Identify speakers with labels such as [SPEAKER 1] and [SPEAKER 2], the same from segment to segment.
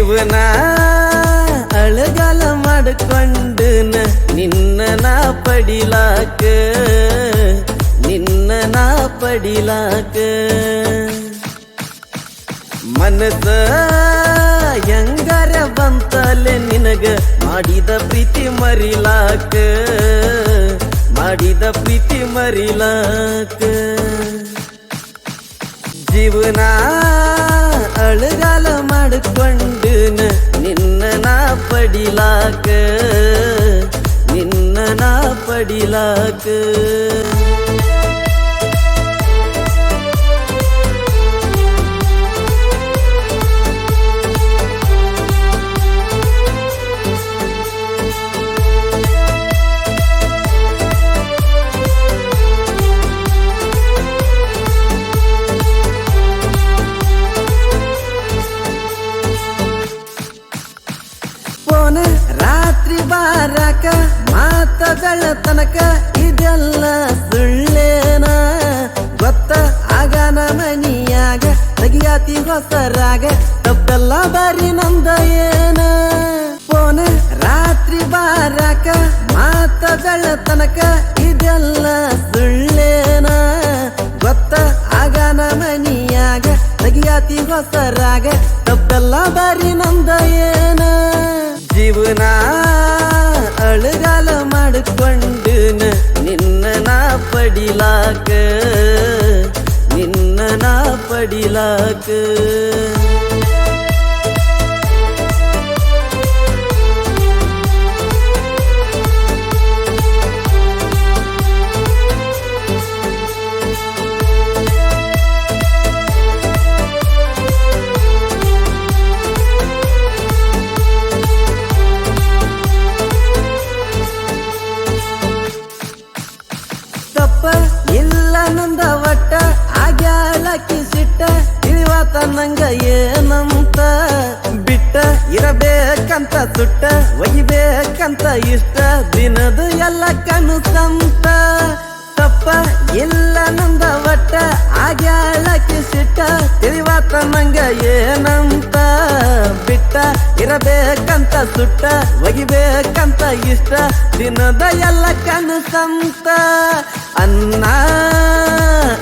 [SPEAKER 1] ಜೀವನ ಅಳಗಾಲ ಮಾಡಿಕೊಂಡನ ನಿನ್ನ ನಾ ಪಡಿಲಾಕ ನಿನ್ನ ನಾ ಪಡಿಲಾಕ ಮನಸ ಹೆಂಗಾರ ಬಂತಲೆ ನಿನಗ ಮಾಡಿದ ಪ್ರೀತಿ ಮರಿಲಾಕ ಮಾಡಿದ ಪ್ರೀತಿ ಮರಿಲಾಕ ಜೀವನ ಅಳಗಾಲ ಮಾಡಿಕೊಂಡನ ನಿನ್ನ ನಾ ಪಡಿಲಾಕ ನಿನ್ನ ನಾ ಪಡಿಲಾಕ ರಾತ್ರಿ ಬಾರಕ ಮಾತ ಬೆಳತನಕ ಇದೆಲ್ಲ ಸುಳ್ಳೇನ ಗೊತ್ತ ಆಗನ ಮನಿಯಾಗ ತೆಗಿಯಾತಿ ಹೊಸರಾಗ ತಪ್ಪೆಲ್ಲ ಬಾರಿ ನಂದ ಏನ ಫೋನ ರಾತ್ರಿ ಬಾರಕ ಮಾತ ಬೆಳತನಕ ಇದೆಲ್ಲ ಸುಳ್ಳೇನ ಗೊತ್ತ ಆಗನ ಮನಿಯಾಗ ತೆಗಿಯಾತಿ ಹೊಸರಾಗ ತಪ್ಪೆಲ್ಲ ಬಾರಿ ನಂದ ಏನ ಜೀವನ ಅಳಗಾಲ ಮಾಡಿಕೊಂಡನ ನಿನ್ನ ನಾ ಪಡಿಲಾಕ ನಿನ್ನ ನಾ ಪಡಿಲಾಕ ಇಲ್ಲ ನಂದ ಒಟ್ಟ ಆಗ್ಯಾಳಕಿ ಸಿಟ್ಟ ತಿಳಿವಾತ ನಂಗ ಏನಂತ ಬಿಟ್ಟ ಇರಬೇಕಂತ ಸುಟ್ಟ ಒಯ್ಬೇಕಂತ ಇಷ್ಟ ದಿನದ ಎಲ್ಲ ಕನಸಂತ ತಪ್ಪ ಇಲ್ಲ ನಂದ ಒಟ್ಟ ಆಗ್ಯಾಳಕಿ ಸಿಟ್ಟ ತಿಳಿವಾತ ನಂಗ ಏನಂತ ಬಿಟ್ಟ ಇರಬೇಕಂತ ಸುಟ್ಟ ಒಗಿಬೇಕಂತ ಇಷ್ಟ ದಿನದ ಎಲ್ಲ ಕನಸಂತ ಅನ್ನ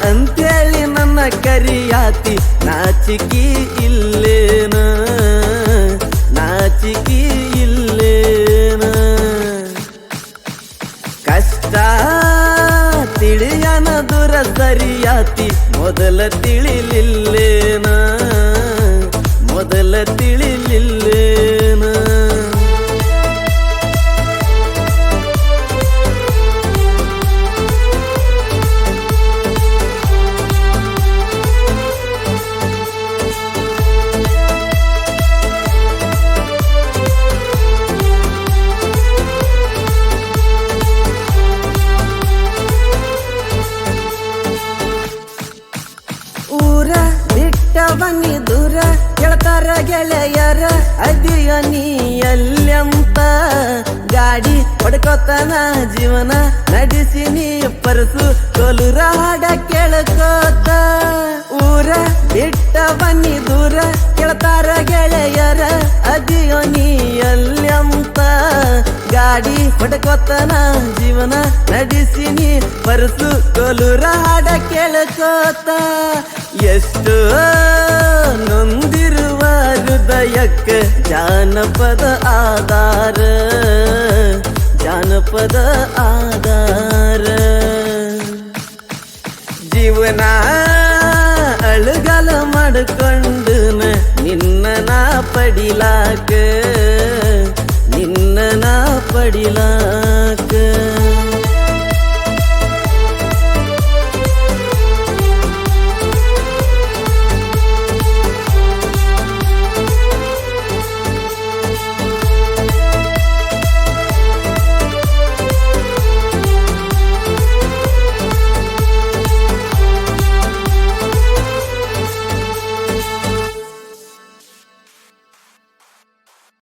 [SPEAKER 1] ಅಂತೇಳಿ ನನ್ನ ಕರಿಯಾತಿ ನಾಚಿಕಿ ಇಲ್ಲೇನ ನಾಚಿಕಿ ಇಲ್ಲೇನ ಕಷ್ಟ ತಿಳಿಯನ ದೂರ ಸರಿಯಾತಿ ಮೊದಲ ತಿಳಿಲಿಲ್ಲೇನ ಮೊದಲ ತಿಳಿಲಿಲ್ಲೇನ ಊರ ಬಿಟ್ಟ ಬನ್ನಿ ದೂರ ಕೇಳ್ತಾರ ಗೆಳೆಯರ ಅದಿಯ ನೀ ಎಲ್ಲಂತ ಗಾಡಿ ಹೊಡ್ಕೋತನ ಜೀವನ ನಡೆಸಿ ನೀ ಪರಸು ಕೋಲೂರ ಹಾಡ ಕೇಳ್ಕೋತ ಊರ ಬಿಟ್ಟ ಬನ್ನಿ ದೂರ ಕೇಳ್ತಾರ ಗೆಳೆಯರ ಅದಿಯ ನೀ ಎಲ್ಲಂತ ಗಾಡಿ ಹೊಡ್ಕೋತನ ಜೀವನ ನಡೆಸಿ ನೀ ಪರಸು ಕೋಲೂರ ಹಾಡ ಕೇಳ್ಕೋತ ಎಷ್ಟು ನೊಂದಿರುವ ಹೃದಯಕ್ಕ ಜಾನಪದ ಆಧಾರ ಜಾನಪದ ಆಧಾರ ಜೀವನ ಅಳಗಾಲ ಮಾಡಿಕೊಂಡನ ನಿನ್ನ ನಾ ಪಡಿಲಾಕ ನಿನ್ನ ನಾ ಪಡಿಲಾಕ